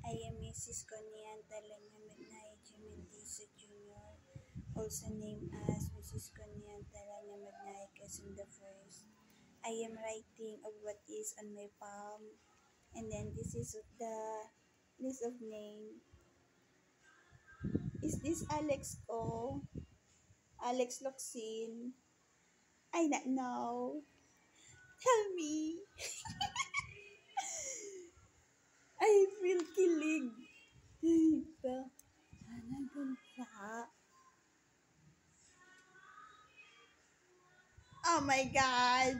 I am Mrs. Conian Talanya Magnay Jimendiza Jr., also named as Mrs. Conian Talanya Magnay Quezon the First. I am writing of what is on my palm, and then this is the list of name. Is this Alex O? Alex Loxin? I don't know. Tell me. I feel kilig. Ito. Ano bansa? Oh my God!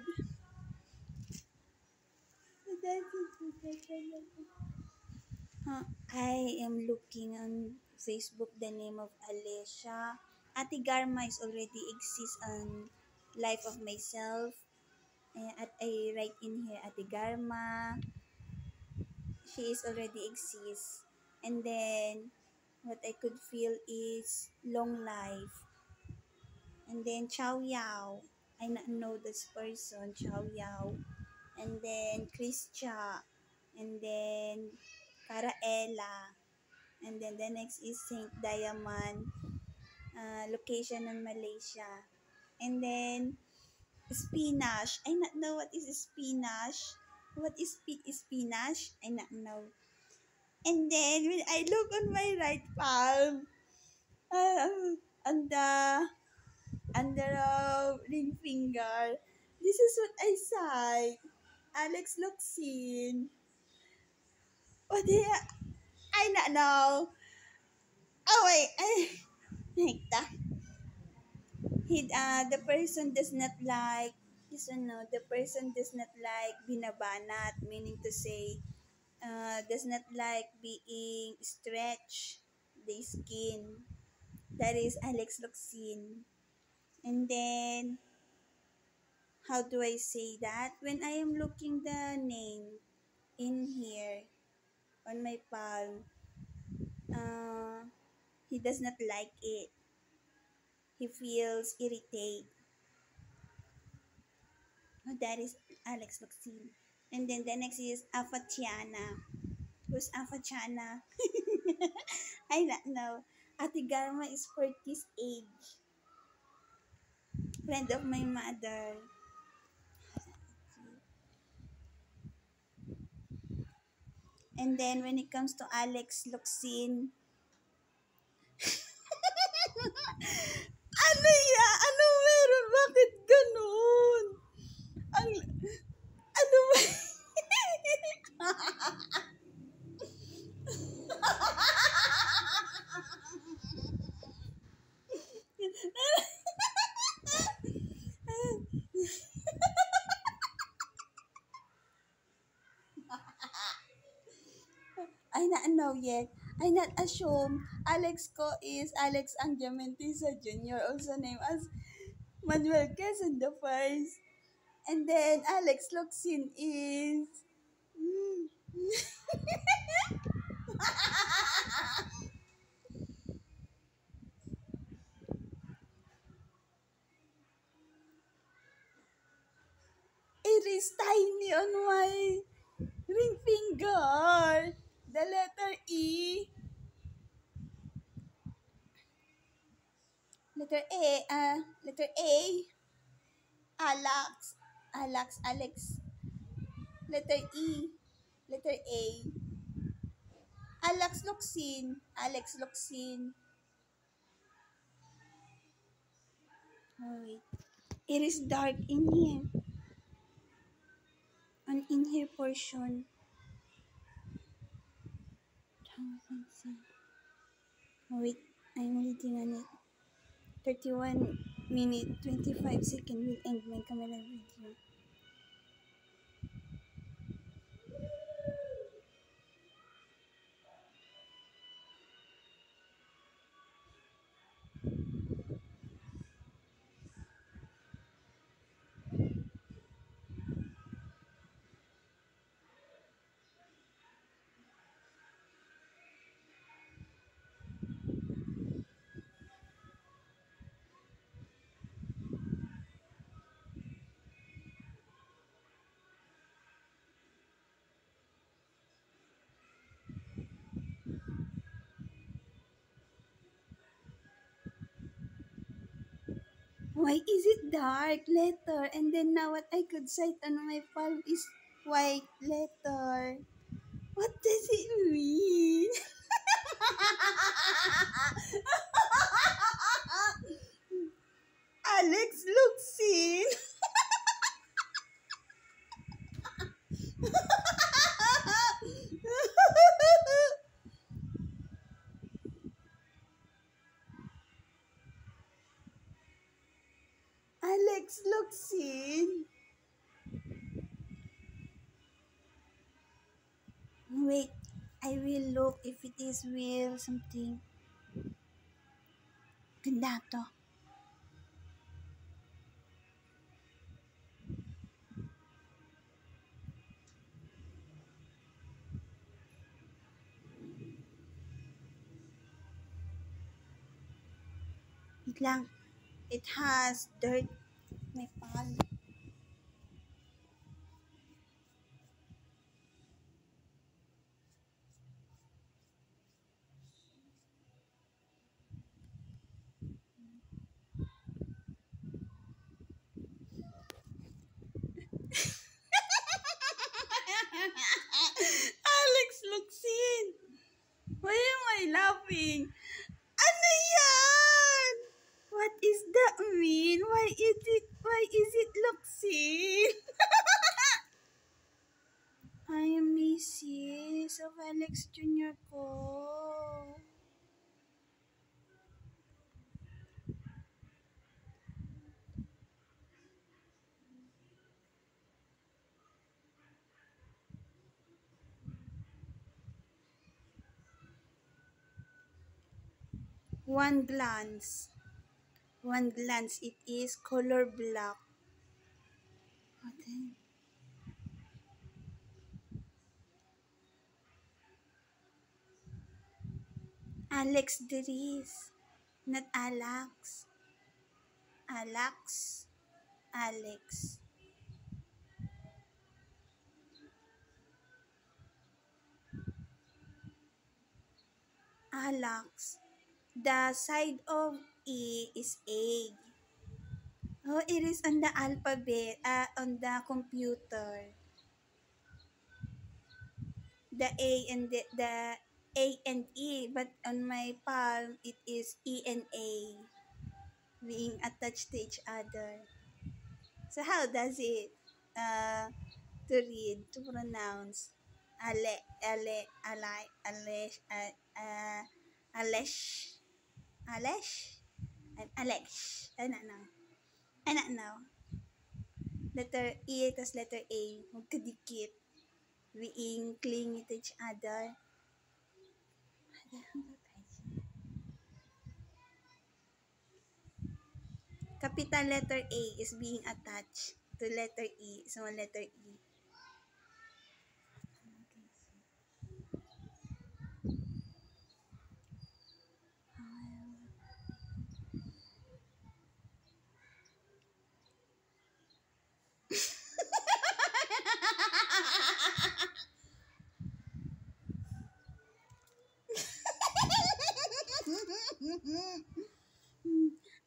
I am looking on Facebook the name of Alicia. Ate Garma is already exists on Life of Myself. At I write in here Ate Garma. She is already exists. And then what I could feel is long life. And then Chow Yao. I not know this person, Chow Yao. And then Christia. And then Caraella. And then the next is Saint Diamond, location in Malaysia. And then spinach. I not know what is spinach. What is spinach? I not know. And then when I look on my right palm, on the under ring finger, this is what I say. Alex Luxin. What do you, I not know. Oh wait, like that. The person does not like, the person does not like binabanat, meaning to say, does not like being stretched the skin. That is Alex Luxin. And then, how do I say that? When I am looking the name in here on my palm, uh, he does not like it. He feels irritated. Oh, that is Alex Luxin. And then the next is Afatiana. Who's Afatiana? I don't know. Ate Garma is 40's age. Friend of my mother. And then when it comes to Alex Luxin, ano ya? Ano meron? Bakit ganun? Ang, ano ba? I not know yet. I not assume Alex ko is Alex Angiamentisa Jr., also named as Manuel Quezon the First. And then Alex Luxin is it is tiny on my ring finger. The letter E. Letter A. Alex. Alex. Letter E. Letter A. Alex Luxin. Oh, wait. It is dark in here. In here portion. Oh, wait. I'm reading on it. 31 minute 25 second will end my camera video. Why is it dark letter? And then now what I could cite on my palm is white letter. What does it mean? Alex Luxin. Alex Luxin. Wait, I will look if it is real something. Ganda to. Wait lang. It has dirt. My palm. Alex Luxin. Why am I laughing? Ano yan? What is that mean? Why is it Luxin? I am Mrs. of Alex Jr. ko. One glance. One glance, it is color black. What then? Alex Dries. Not Alex. Alex. Alex. Alex. The side of E is A. Oh, it is on the alphabet, on the computer. The A and the A and E, but on my palm, it is E and A being attached to each other. So how does it to read, to pronounce? Alesh, Alesh, and Alesh. I don't know. I don't know. Letter E tas letter A, magkadikit. Being clingy to each other. Capital letter A is being attached to letter E, small letter E.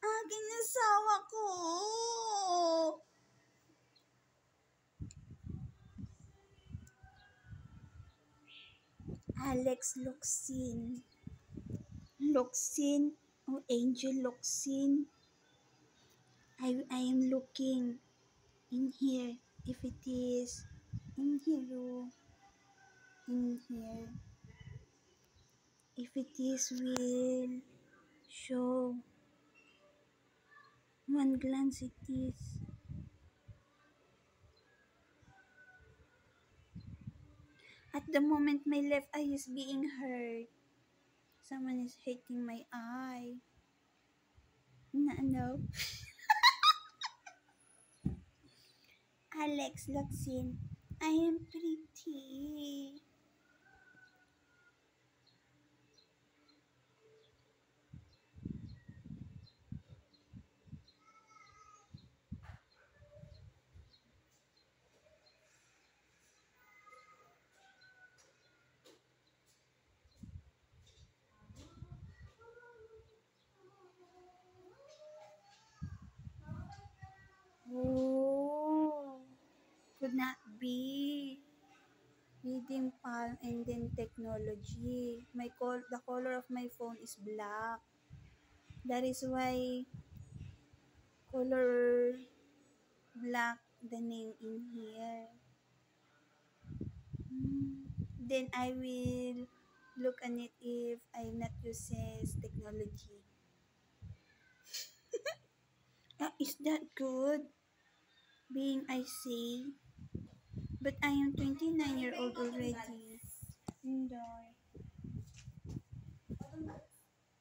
Aking asawa ko. Alex Luxin. Luxin. Oh, Angel Luxin. I am looking in here if it is in here. Oh, in here. If it is will show. One glance it is. At the moment, my left eye is being hurt. Someone is hitting my eye. No. Alex Luxin, I am pretty. B. Reading palm and then technology. The color of my phone is black. That is why color black the name in here. Then I will look on it if I not uses technology. Is that good? Being I say, but I am 29-year-old already. Hindi.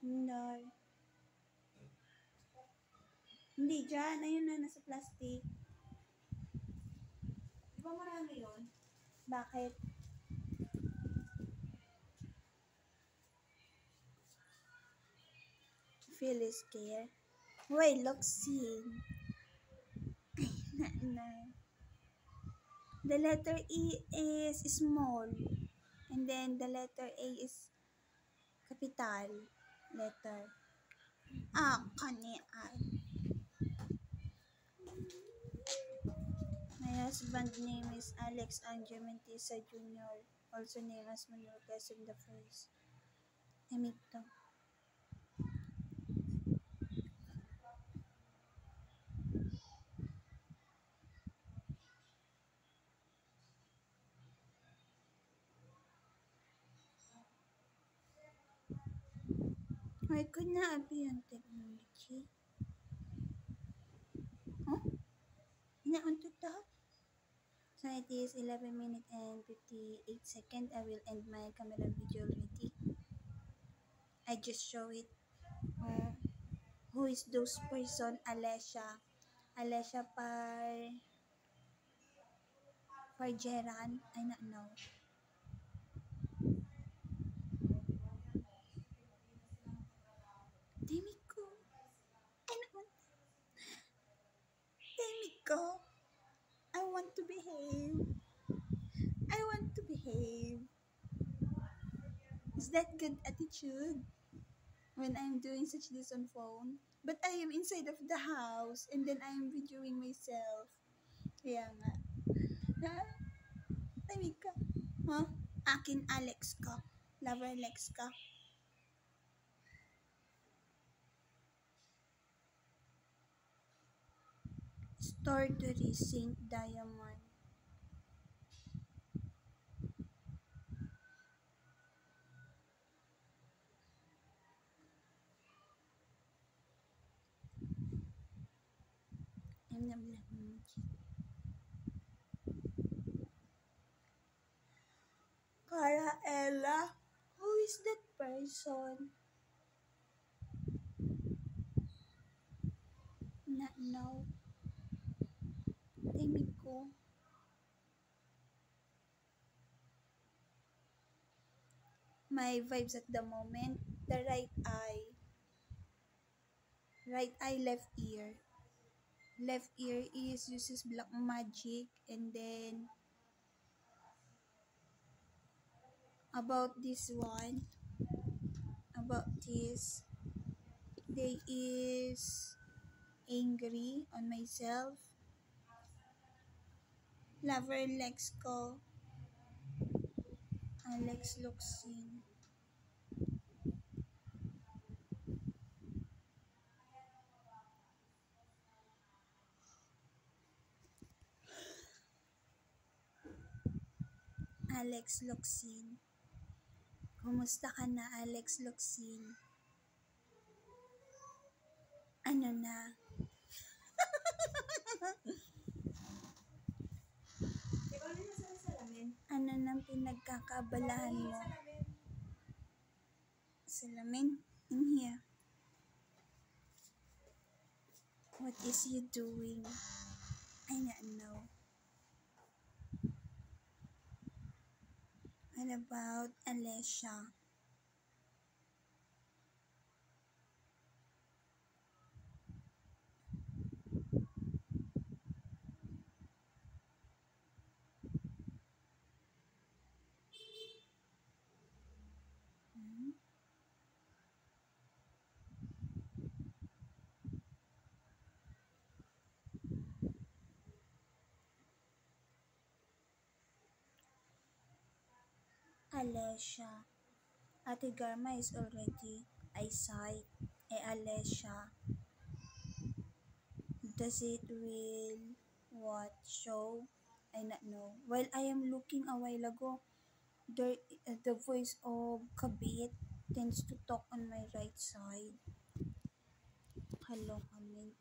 Hindi. Hindi dyan. Ayun na, nasa plastic. Di ba marami yun? Bakit? Feel is scared. Wait, Loxin. No. The letter E is small. And then the letter A is capital letter. Kanian. My husband's name is Alex Angel Mentisa Jr., also known as Manuel Quezon the First. Emito. I could not be on technology. Oh? Inaon to talk? So it is 11 minutes and 58 seconds. I will end my camera video already. I just show it. Who is those person? Alessia. Alessia Parjeran. I not know. Demiko. I not want. Demiko. I want to behave. I want to behave. Is that good attitude? When I'm doing such this on phone? But I am inside of the house and then I am videoing myself. Kaya nga. Ha? Tahimik ka. Huh? Akin Alex ka. Lover Alex ka. Startery Saint Diamond. Cara Ella. Who is that person? Not know. Tahimik ko. My vibes at the moment. The right eye. Right eye, left ear. Left ear is uses black magic, and then about this one, about this, they is angry on myself. Lover Lex ko. Alex Luxin. Alex Luxin. Kumusta ka na, Alex Luxin? Ano na? Ano nang pinagkakaabalahan mo? Salamin? In here. What is you doing? I don't know. What about Alessia? Alessia. Ate Garma is already eyesight. Alessia, does it will what show? I not know. While I am looking a while ago, the voice of Kabit tends to talk on my right side. Hello, comment.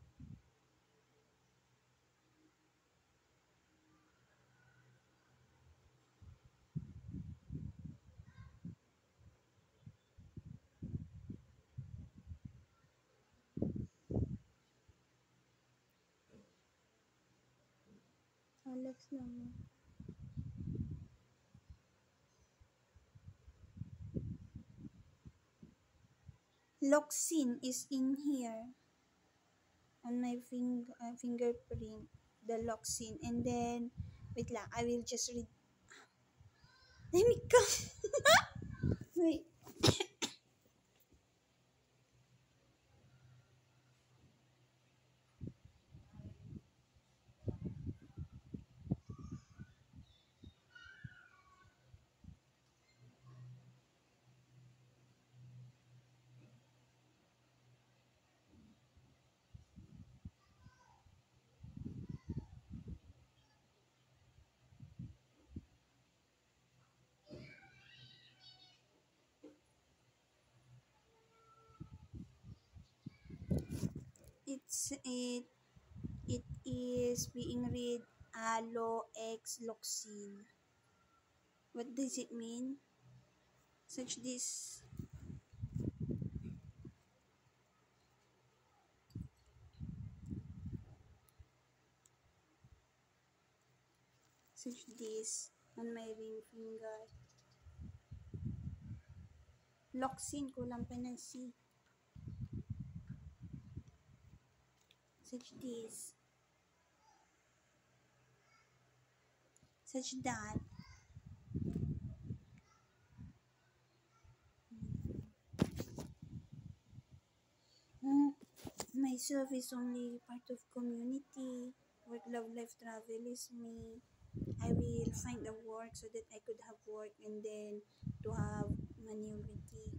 Alex naman. Loxin is in here on my fingerprint. The Loxin. And then, wait lang, I will just read. Let me come. Wait. It is being read Aloxloxin. What does it mean? Search this. Search this on my ring finger. Loxin, kulang pa ng C. Search this. Search that. Myself is only part of community. Work, love, life, travel is me. I will find a work so that I could have work and then to have money already.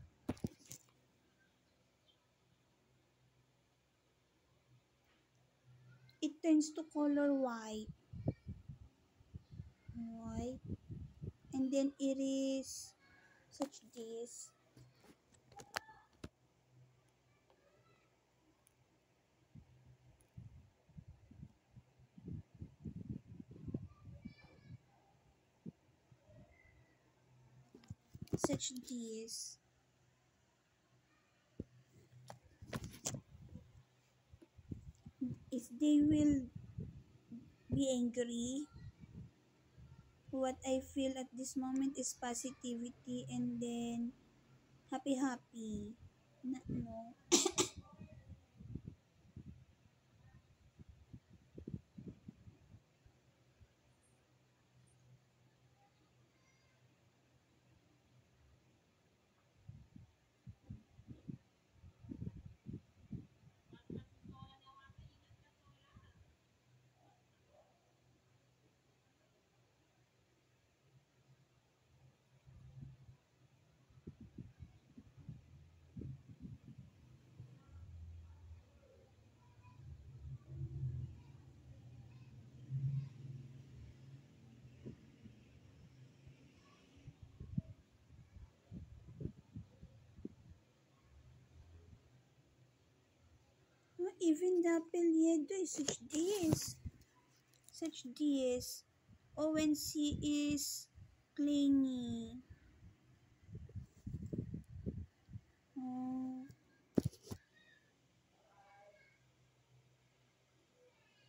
It turns to color white. White. And then it is such this. Such this. If they will be angry, what I feel at this moment is positivity and then happy. No. Even the apelyido is such this. Such this. ONC is clingy. Oh.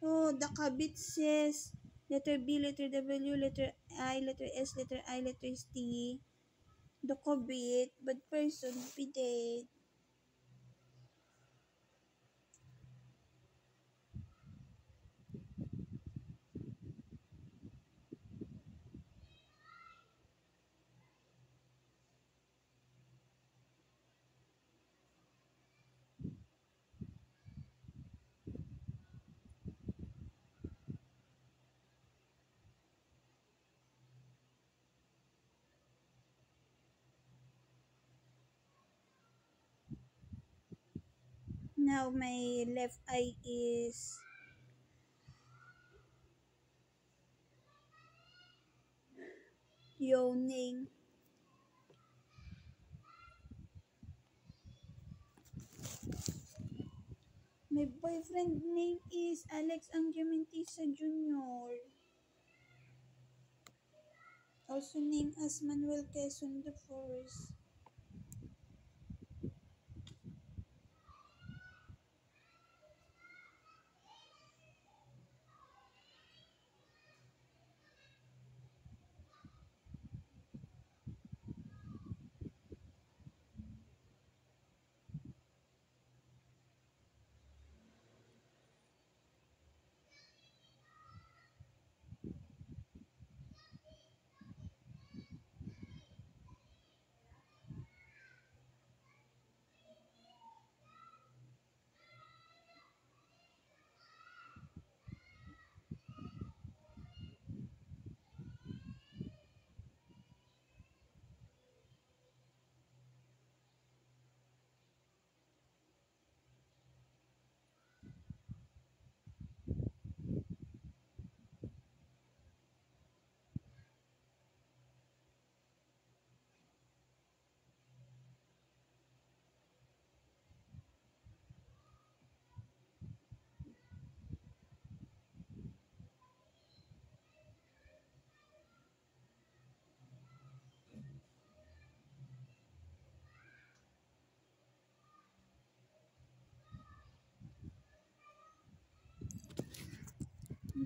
Oh, the kabit says letter B, letter W, letter I, letter S, letter I, letter T. The kabit, but person be dead. Now my left eye is yawning. My boyfriend name is Alex Angiamentisa Jr., also named as Manuel Quezon the First.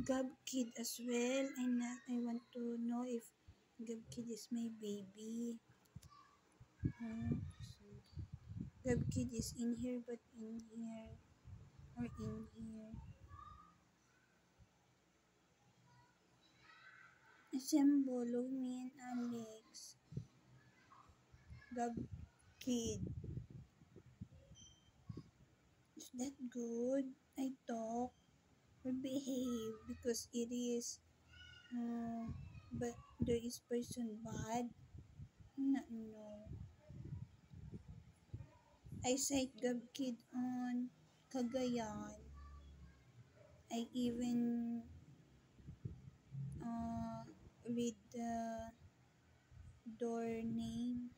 Gab Kid as well. I want to know if Gab Kid is my baby. Oh, Gab Kid is in here, but in here or in here. Assemble me and Alex. Gab Kid. Is that good? I talk or behave because it is, but there is person bad. No, no. I cite Gab Kid on Cagayan. I even uh, read the door name.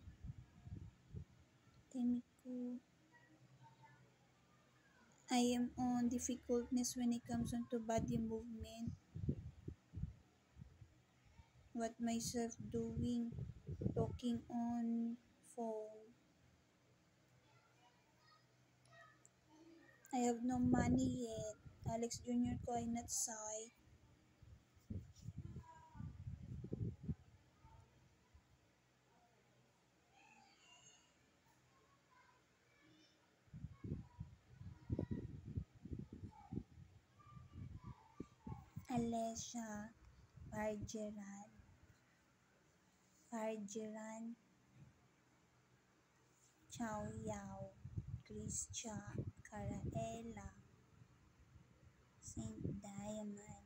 Temiko. I am on difficultness when it comes on to body movement. What myself doing, talking on phone. I have no money yet. Alex Jr. ko ay not side. Alessia Pargeran. Pargeran. Chow Yao. Christia Caraella. Saint Diamond.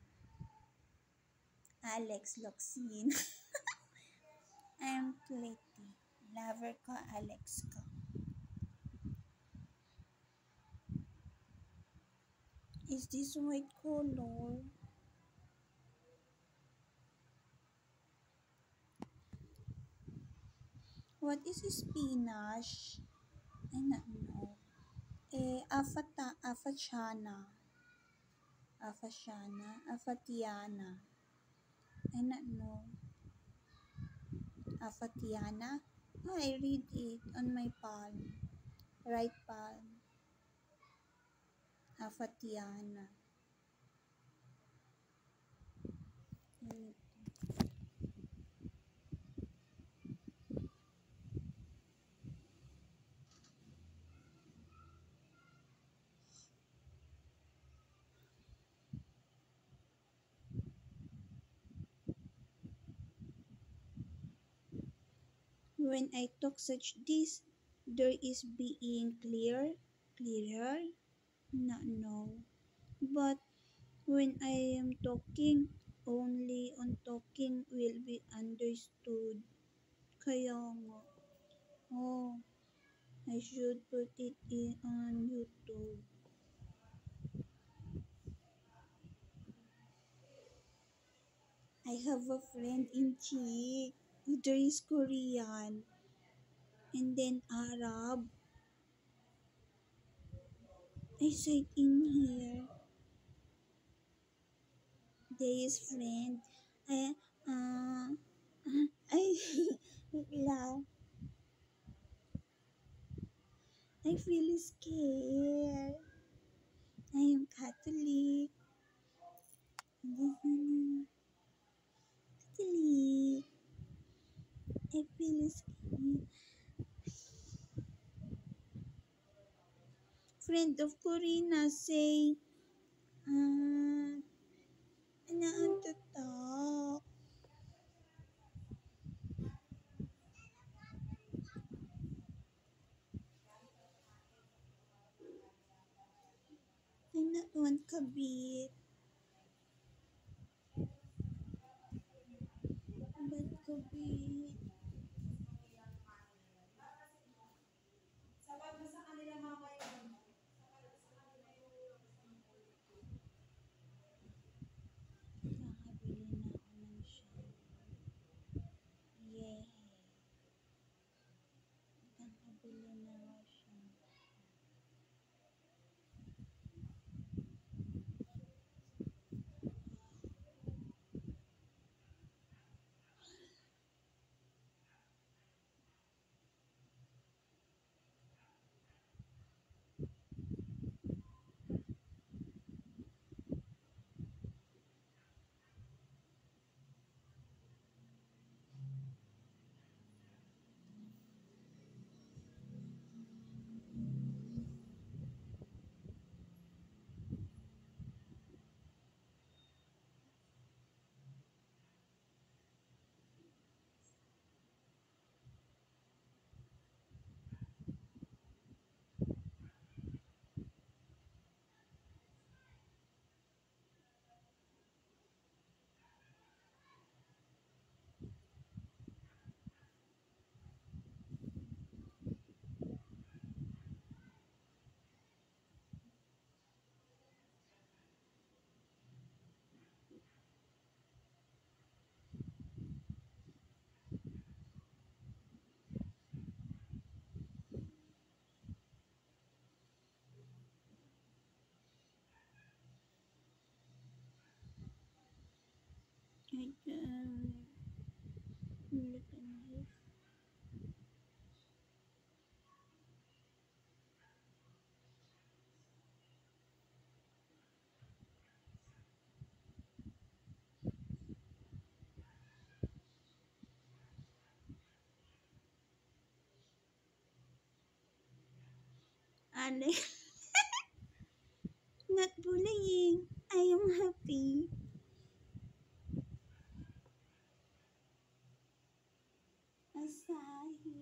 Alex Loxin. I'm pretty. Lover ko, Alex ko. Is this white color? What is spinach? I don't know. Afachana. Afashana. Afatiana. I don't know. Afatiana? Oh, I read it on my palm. Right palm. Afatiana. Mm. When I talk such this, there is being clear, clearer, no, no. But when I am talking, only on talking will be understood. Kaya nga, oh, I should put it in on YouTube. I have a friend in Chick who there is Korean and then Arab. I said in here, there is friend. Uh, I laugh. I feel scared. I am Catholic. Catholic. I feel scared. Friend of Corina say, anaan to talk. I not want kabit. But kabit. Nakabili na ako ng shower. Yay. Nakabili na ako siya. I look at this. Ale. Not bullying. I am happy. Asahi.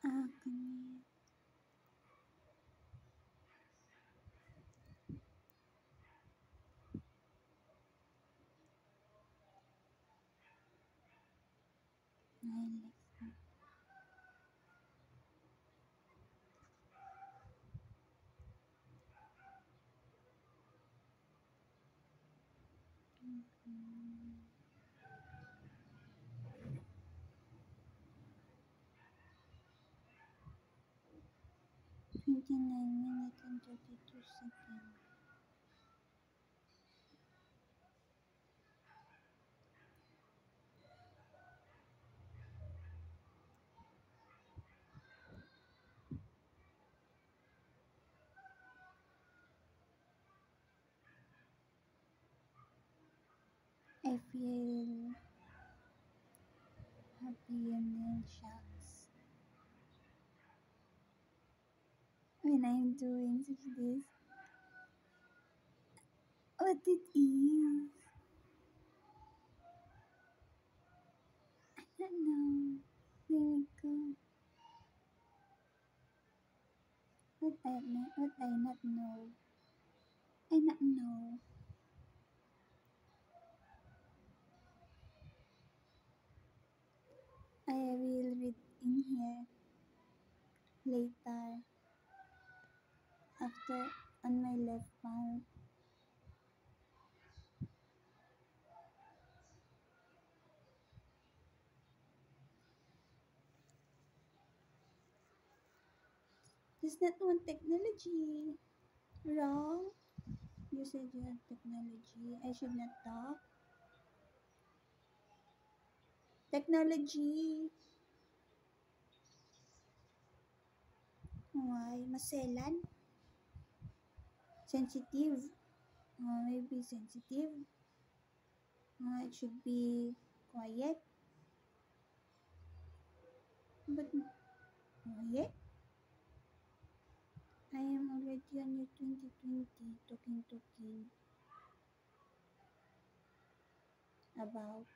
Akin. I like 29 minutes and 32 seconds. I feel happy and then shocks when I'm doing this. What it is? I don't know. There we go. What I not know. I not know. I will read in here later after on my left palm. Is that one technology? Wrong. You said you have technology. I should not talk. Technology. Why? Maselan? Sensitive. Maybe sensitive. It should be quiet. But quiet? I am already on your 2020 talking about